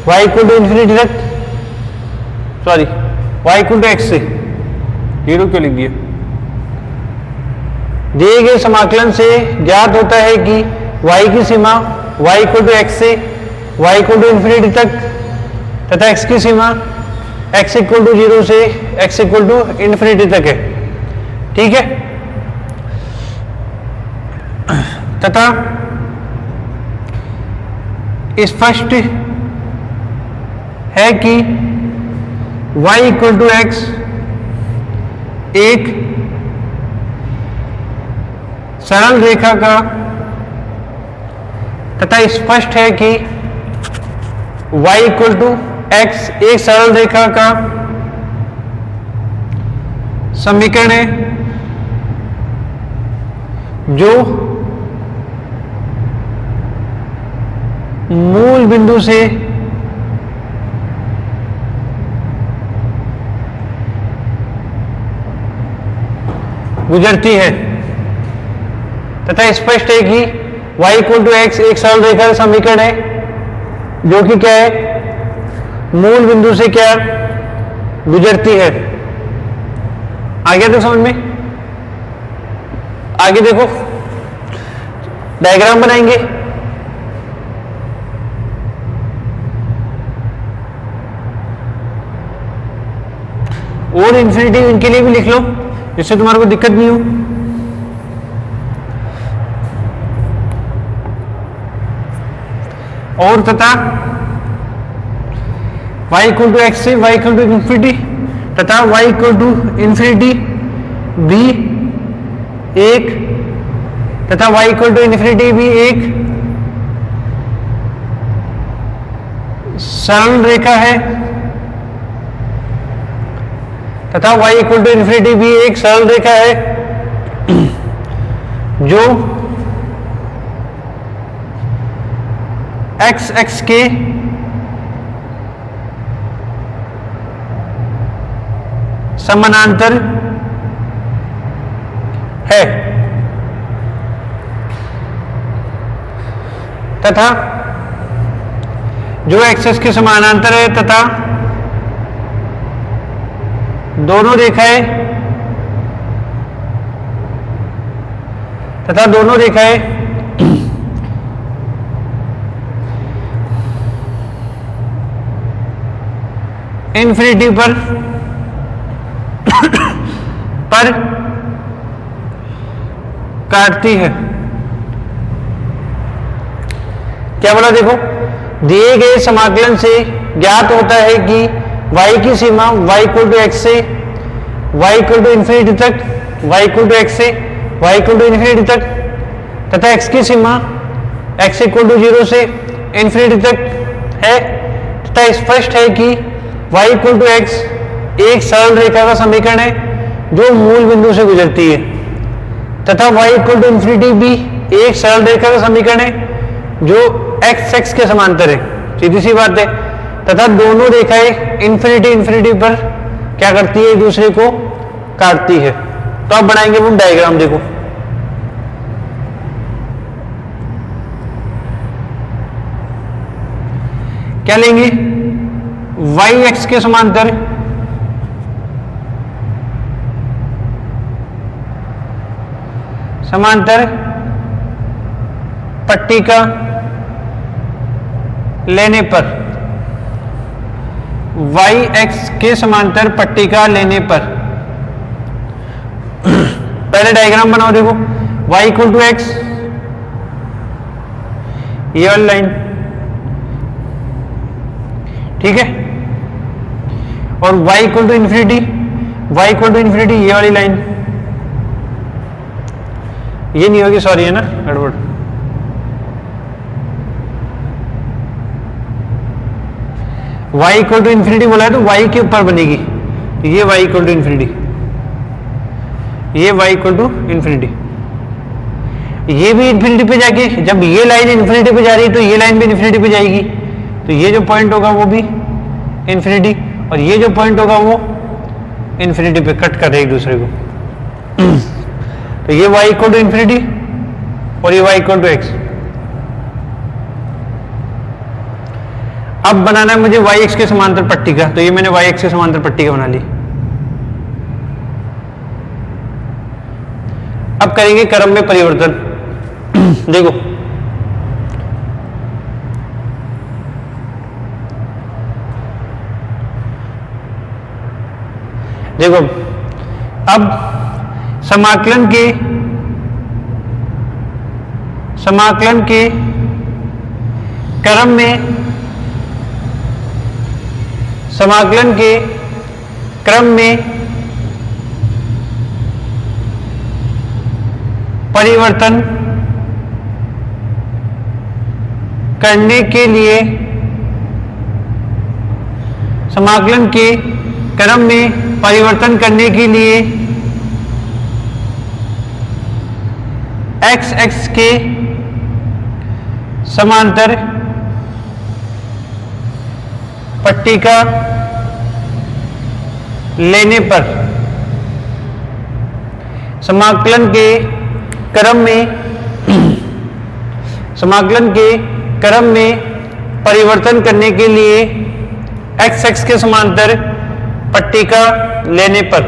A: y इक्वल टू इंफिनिटी तक, sorry y equal to x से 0 क्यों लिख दिया। दिए गए समाकलन से ज्ञात होता है कि y की सीमा y इक्वल टू x से y इक्वल टू इंफिनिटी तक, तथा x की सीमा x इक्वल टू 0 से x इक्वल टू इंफिनिटी तक है। ठीक है, तथा स्पष्ट है कि y इक्वल टू x एक सरल रेखा का, तथा स्पष्ट है कि y इक्वल टू x एक सरल रेखा का समीकरण है जो मूल बिंदु से गुजरती है, तथा स्पष्ट है कि y इक्वल टू x एक सरल रेखा का समीकरण है जो कि क्या है, मूल बिंदु से क्या गुजरती है। आ गया तो समझ में। आगे देखो डायग्राम बनाएंगे। और इंफिनिटी इनके लिए भी लिख लो जिससे तुम्हारे को दिक्कत नहीं हो। और तथा y इक्वल टू एक्स से y इक्वल टू इंफिनिटी तथा y इक्वल टू इंफिनिटी भी एक तथा y इक्वल टू इंफिनिटी भी एक सरल रेखा है तथा y इक्वल टू इंफिनिटी भी एक सरल रेखा है जो x के समानांतर है तथा जो एक्सिस के समानांतर है तथा दोनों रेखाएं इन्फिनिटी पर काटती है। क्या बोला? देखो, दिए गए समाकलन से ज्ञात होता है कि y की सीमा y इक्वल टू एक्स से y इक्वल टू इन्फिनिटी तक, y इक्वल टू एक्स से y इक्वल टू इन्फिनिटी तक तथा x की सीमा x इक्वल टू 0 से इन्फिनिटी तक है तथा स्पष्ट है कि y इक्वल टू एक्स एक सरल रेखा का समीकरण है जो मूल बिंदु से गुजरती है तथा y इक्वल टू इन्फिनिटी भी एक सरल रेखा का समीकरण है जो x के समांतर है। सीधी सी बात है। तथा दोनों रेखाएं इन्फिनिटी पर क्या करती है? एक दूसरे को काटती है। तो अब बनाएंगे वो डायग्राम। देखो, क्या लेंगे? y x के समांतर पट्टिका लेने पर, y x के समांतर पट्टिका लेने पर पहले डायग्राम बनाओ। देखो, y इक्वल टू एक्स, ये वाली लाइन, ठीक है, और y इक्वल टू इन्फिनिटी, ये वाली लाइन, ये नहीं होगी, सॉरी, है ना, गड़बड़। y इक्वल टू इन्फिनिटी बोला है तो y के ऊपर बनेगी, ये y इक्वल टू इन्फिनिटी, ये y इक्वल टू इन्फिनिटी, ये भी इन्फिनिटी पे जाके, जब ये लाइन इन्फिनिटी पे जा रही है तो ये लाइन भी इन्फिनिटी पे जाएगी, तो ये जो पॉइंट होगा वो भी इन्फिनिटी और ये जो पॉइंट होगा वो इन्फिनिटी पे कट कर रहे एक दूसरे को। तो ये y इक्वल टू इन्फिनिटी और ये y इक्वल टू एक्स। अब बनाना है मुझे y x के समांतर पट्टिका, तो ये मैंने y x के समांतर पट्टिका बना ली। अब करेंगे क्रम में परिवर्तन। देखो, अब समाकलन के क्रम में परिवर्तन करने के लिए, समाकलन के क्रम में परिवर्तन करने के लिए x के समांतर पट्टिका लेने पर समाकलन के क्रम में परिवर्तन करने के लिए x के समांतर पट्टिका लेने पर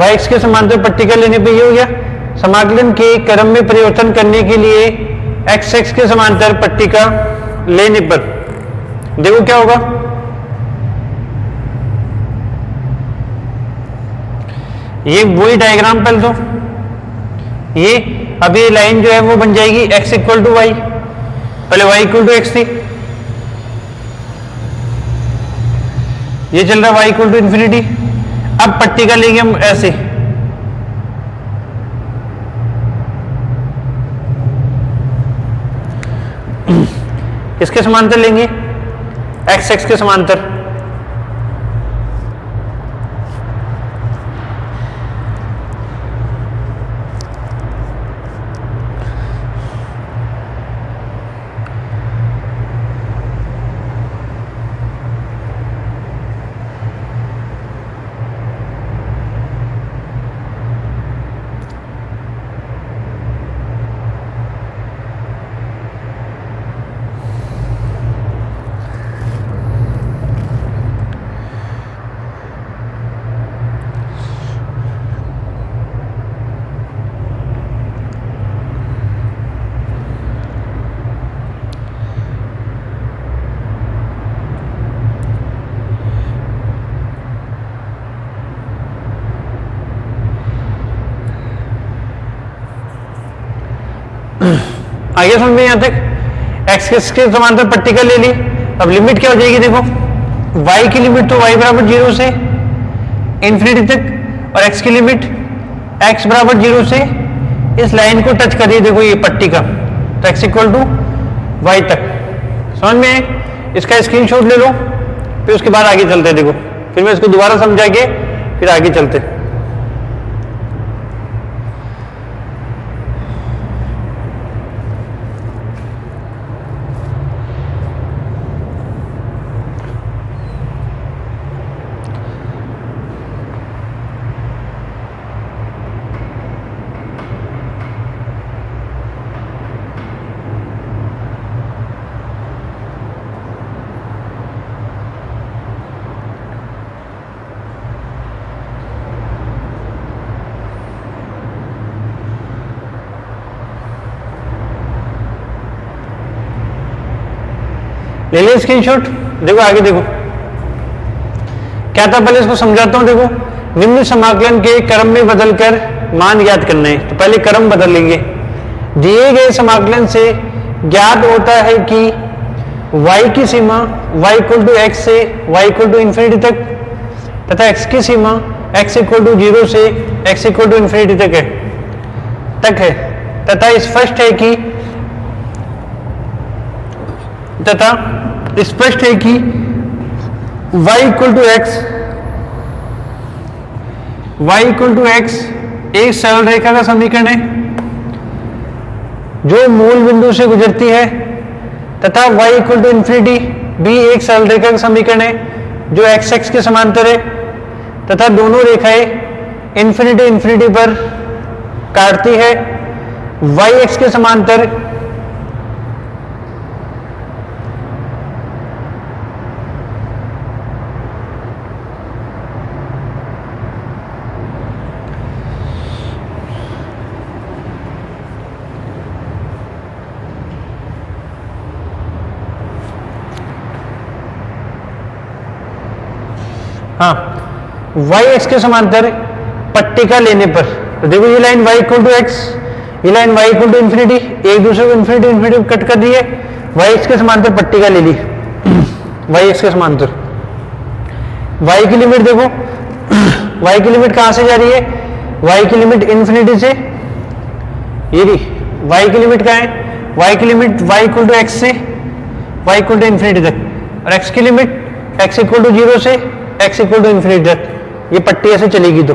A: y के समांतर पट्टिका लेने पे ये हो गया। समाकलन के क्रम में परिवर्तन करने के लिए x के समांतर पट्टिका लेने पर देखो क्या होगा। ये वही डायग्राम पहले तो ये अब ये लाइन जो है वो बन जाएगी x इक्वल टू वाई, पहले y इक्वल टू एक्स थी, ये चल रहा है y इक्वल टू इन्फिनिटी। अब पट्टिका लेंगे हम ऐसे, किसके समांतर लेंगे, एक्स एक्स के समांतर। आगे समझ में, यहां तक एक्स के समांतर पट्टी का ले ली। अब लिमिट क्या हो जाएगी, देखो y की लिमिट तो y बराबर 0 से इंफिनिटी तक, और x की लिमिट x बराबर 0 से इस लाइन को टच करिए, देखो ये पट्टी का, तो x इक्वल टू वाई तक। समझ में, इसका स्क्रीनशॉट ले लो, फिर उसके बाद आगे चलते, देखो फिर मैं इसको दोबारा समझा के फिर आगे चलते। ले लिया स्क्रीनशॉट, देखो आगे देखो क्या था, पहले इसको समझाता हूं। देखो निम्न समाकलन के क्रम में बदलकर मान ज्ञात करना है, तो पहले क्रम बदल लेंगे। दिए गए समाकलन से ज्ञात होता है कि y की सीमा y इक्वल टू एक्स से y इक्वल टू इन्फिनिटी तक, तथा x की सीमा x इक्वल टू 0 से x इक्वल टू इन्फिनिटी तक है, तथा स्पष्ट है कि y इक्वल टू एक्स एक सरल रेखा का समीकरण है जो मूल बिंदु से गुजरती है, तथा y इक्वल टू इन्फिनिटी भी एक सरल रेखा का समीकरण है जो x एक्स के समांतर है, तथा दोनों रेखाएं इन्फिनिटी इन्फिनिटी पर काटती है। y एक्स के समांतर y एक्स के समांतर पट्टिका लेने पर, तो देखो ये line y equal to x, ये line y equal to infinity, एक दूसरे को इन्फिनिटी इन्फिनिटी कट कर दी है, y एक्स के समांतर पट्टिका ले ली। y एक्स के समांतर y की लिमिट देखो, y की लिमिट कहां से जा रही है, y की लिमिट इन्फिनिटी से, ये रही y की लिमिट कहां है, y की limit y equal to x से y इक्वल टू इन्फिनिटी तक, और x की लिमिट x इक्वल टू 0 से x इक्वल टू इन्फिनिटी तक। ये पट्टी ऐसे चलेगी। तो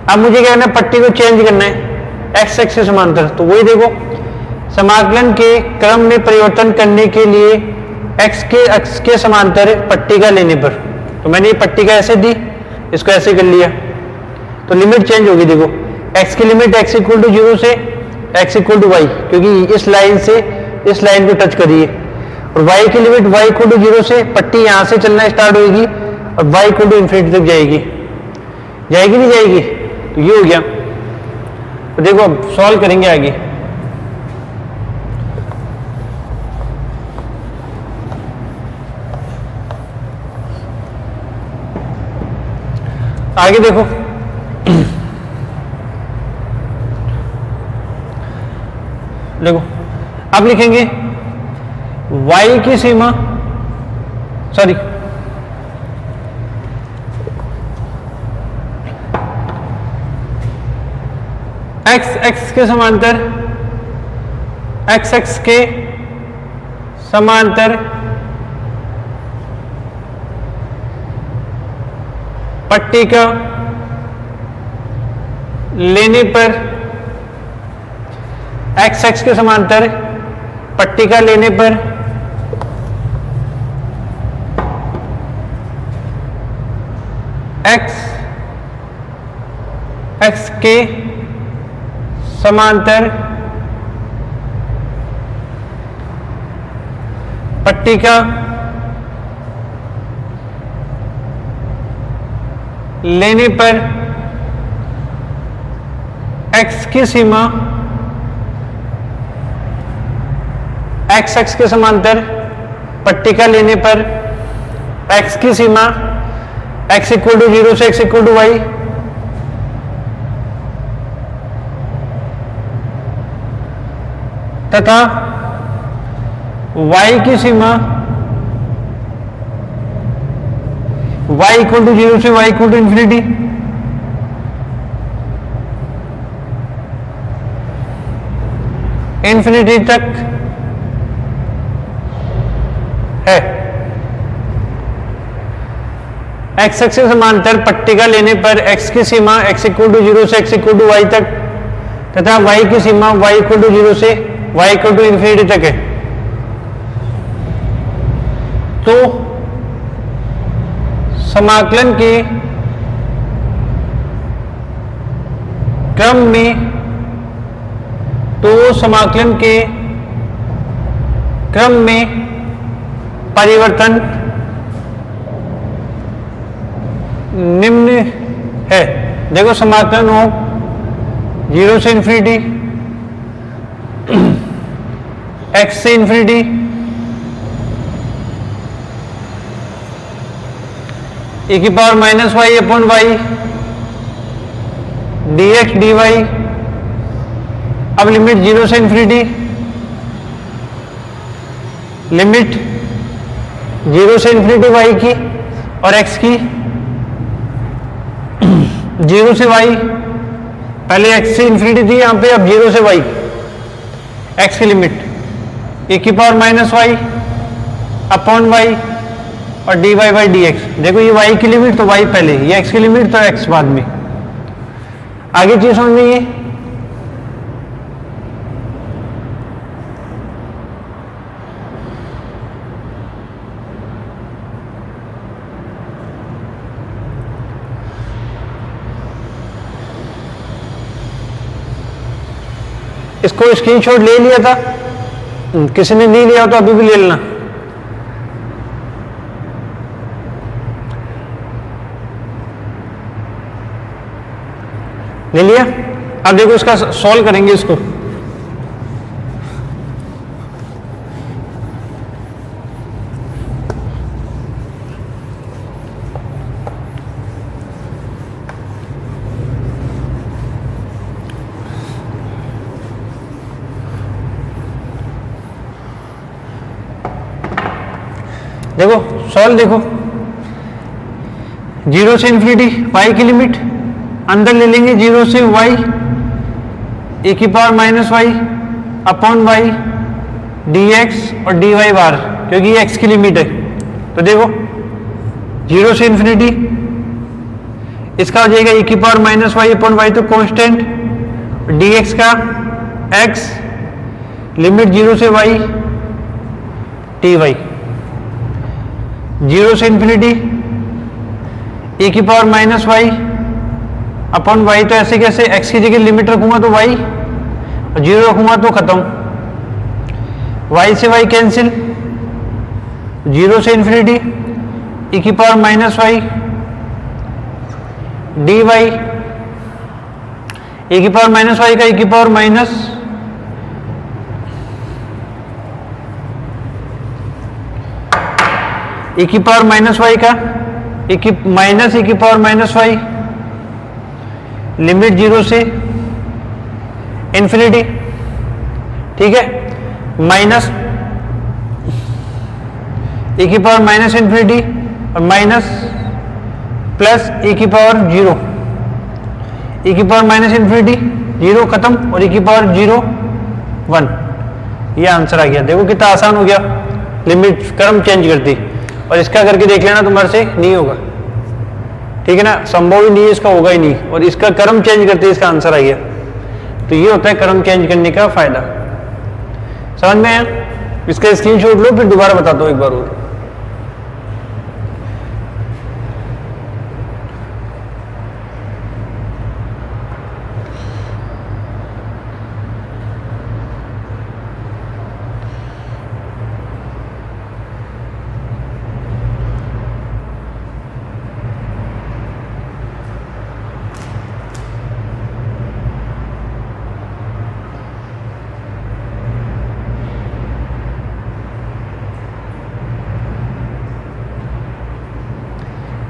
A: अब मुझे क्या करना है, पट्टी को चेंज करना है x एक्स के समांतर। तो वही देखो, समाकलन के क्रम में परिवर्तन करने के लिए x के समांतर पट्टिका लेने पर, तो मैंने ये पट्टिका ऐसे दी, इसको ऐसे कर लिया, तो लिमिट चेंज होगी। देखो x की लिमिट x इक्वल टू 0 से x इक्वल टू वाई, क्योंकि इस लाइन से इस लाइन को टच करिए, और y की लिमिट y इक्वल टू 0 से पट्टी यहां से चलना स्टार्ट होगी और y इक्वल टू इन्फिनिटी तक जाएगी, जाएगी नहीं जाएगी, तो ये हो गया। तो देखो अब सॉल्व करेंगे आगे। आगे देखो देखो अब लिखेंगे y की सीमा, सॉरी x एक्स के समांतर x एक्स के समांतर पट्टिका लेने पर एक्स एक्स के समांतर पट्टिका लेने पर एक्स एक्स के समांतर पट्टिका लेने पर एक्स की सीमा एक्स एक्स के समांतर पट्टिका लेने पर एक्स की सीमा एक्स इक्वल टू 0 से एक्स इक्वल टू वाई तथा y की सीमा y इक्वल टू 0 से y equal to infinity infinity तक है। एक्स एक्स से समांतर पट्टिका लेने पर x की सीमा x इक्वल टू 0 से x इक्वल टू वाई तक तथा y की सीमा y इक्वल टू 0 से y इक्वल टू इंफिनिटी तक है। तो समाकलन के क्रम में परिवर्तन निम्न है। देखो समाकलन हो 0 से इंफिनिटी x से इंफिनिटी e की power minus y upon y dx dy। अब लिमिट 0 से इंफिनिटी लिमिट 0 से इंफिनिटी y की और x की 0 से y पहले x से इंफिनिटी थी यहां पे अब 0 से y x की लिमिट e की power minus y upon y और dy बाई डी एक्स। देखो ये y की लिमिट तो y पहले ये x की लिमिट तो x बाद में। आगे चीज समझ में ये इसको स्क्रीनशॉट ले लिया था, किसी ने नहीं लिया तो अभी भी ले लेना। ले लिया? अब देखो इसका सॉल्व करेंगे इसको। देखो सॉल्व देखो 0 से इंफिनिटी y की लिमिट अंदर ले लेंगे 0 से y e की power minus y upon y dx और dy बार क्योंकि ये x की लिमिट है। तो देखो 0 से इंफिनिटी इसका हो जाएगा e की power minus y upon y तो कांस्टेंट dx का x लिमिट 0 से y dy 0 से इंफिनिटी e की power minus y upon y तो ऐसे कैसे x की जगह लिमिट रखूंगा तो y और 0 रखूंगा तो खत्म। y से y कैंसिल 0 से इंफिनिटी e की power minus y d y e की पावर माइनस वाई का e की पावर माइनस e की पावर माइनस वाई का e की पावर माइनस वाई लिमिट 0 से इंफिनिटी, ठीक है, माइनस e की पावर माइनस इंफिनिटी और माइनस प्लस e की पावर 0 e की पावर माइनस इंफिनिटी 0 खत्म और e की पावर 0 1। ये आंसर आ गया। देखो कितना आसान हो गया। लिमिट क्रम चेंज करती, और इसका करके देख लेना, तुम्हारे से नहीं होगा, ठीक है ना, संभव ही नहीं है, इसका होगा ही नहीं, और इसका क्रम चेंज करते इसका आंसर आ गया। तो ये होता है क्रम चेंज करने का फायदा। समझ में आया? इसका स्क्रीनशॉट लो, फिर दोबारा बताता हूं एक बार और।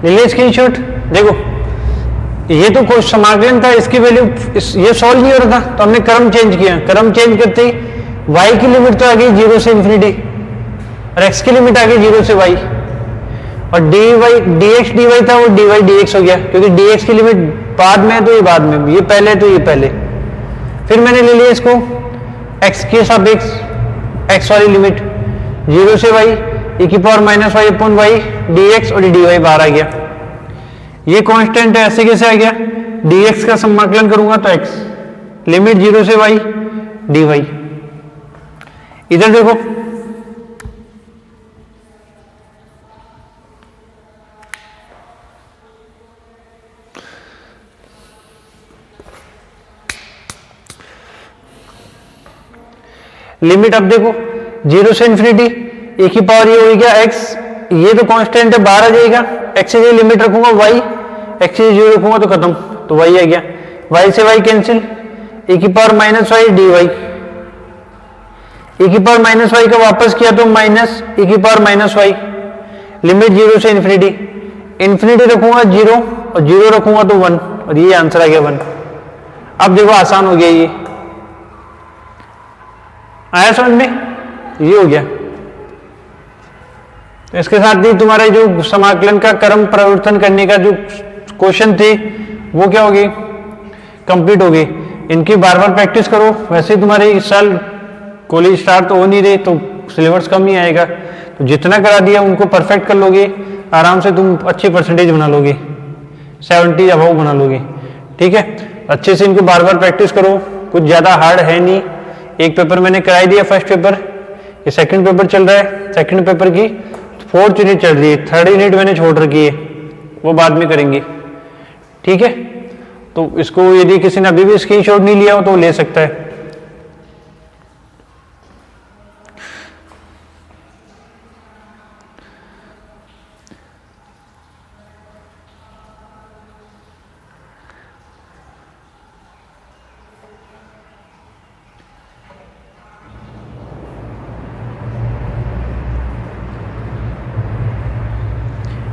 A: ले स्क्रीनशॉट। देखो ये तो कोई समाकलन था, इसकी वैल्यू ये सॉल्व नहीं हो रहा था, तो हमने क्रम चेंज किया। क्रम चेंज करते ही y की लिमिट तो आ गई 0 से इंफिनिटी, और x की लिमिट आ गई 0 से y, और dx dy था वो dy dx हो गया, क्योंकि dx की लिमिट बाद में है तो ये बाद में, ये पहले तो ये पहले। फिर मैंने ले लिया इसको x के सापेक्ष, x वाली लिमिट 0 से y e की power minus y upon y dx और dy बाहर आ गया। ये कांस्टेंट है, ऐसे कैसे आ गया? dx का समाकलन करूंगा तो x, लिमिट 0 से y dy। इधर देखो लिमिट, अब देखो 0 से इंफिनिटी e की पावर ये हो गया x, ये तो कांस्टेंट है बाहर आ जाएगा, x से लिमिट रखूंगा y, x से 0 रखूंगा तो खत्म, तो y आ गया, y से y कैंसिल, e की power minus y dy, e की पावर माइनस वाई का वापस किया तो माइनस e की पावर माइनस वाई, लिमिट 0 से इंफिनिटी, इंफिनिटी रखूंगा 0 और 0 रखूंगा तो 1, और ये आंसर आ गया 1। अब देखो आसान हो गया, ये आया समझ में, ये हो गया। इसके साथ ही तुम्हारे जो समाकलन का क्रम परिवर्तन करने का जो क्वेश्चन थे वो क्या हो गई, कंप्लीट हो गई। इनकी बार बार प्रैक्टिस करो, वैसे तुम्हारे इस साल कॉलेज स्टार्ट तो हो नहीं रहे, तो सिलेबस कम ही आएगा, तो जितना करा दिया उनको परफेक्ट कर लोगे, आराम से तुम अच्छी परसेंटेज बना लोगे, 70 अबव बना लोगे, ठीक है। अच्छे से इनको बार बार प्रैक्टिस करो, कुछ ज़्यादा हार्ड है नहीं। एक पेपर मैंने कराई दिया, फर्स्ट पेपर, ये सेकंड पेपर चल रहा है, सेकंड पेपर की 4th यूनिट चल रही है, 3rd यूनिट मैंने छोड़ रखी है, वो बाद में करेंगे, ठीक है। तो इसको यदि किसी ने अभी भी स्क्रीनशॉट नहीं लिया हो तो ले सकता है।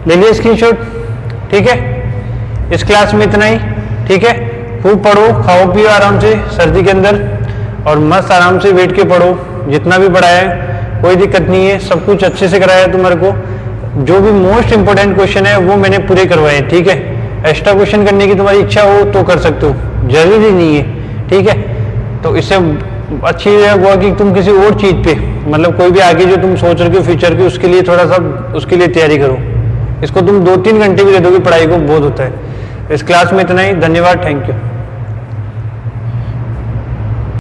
A: ले लिया स्क्रीनशॉट, ठीक है। इस क्लास में इतना ही, ठीक है। खूब पढ़ो, खाओ पियो आराम से सर्दी के अंदर, और मस्त आराम से बैठ के पढ़ो, जितना भी पढ़ाया है कोई दिक्कत नहीं है, सब कुछ अच्छे से कराया है तुम्हारे को। जो भी मोस्ट इंपोर्टेंट क्वेश्चन है वो मैंने पूरे करवाए, ठीक है। एक्स्ट्रा क्वेश्चन करने की तुम्हारी इच्छा हो तो कर सकते हो, जरूरी नहीं है, ठीक है। तो इससे अच्छी हुआ कि तुम किसी और चीज पे, मतलब कोई भी आगे जो तुम सोच रहे हो फ्यूचर की, उसके लिए थोड़ा सा उसके लिए तैयारी करो। इसको तुम 2-3 घंटे भी दे दोगे पढ़ाई को, बहुत होता है। इस क्लास में इतना ही, धन्यवाद, थैंक यू।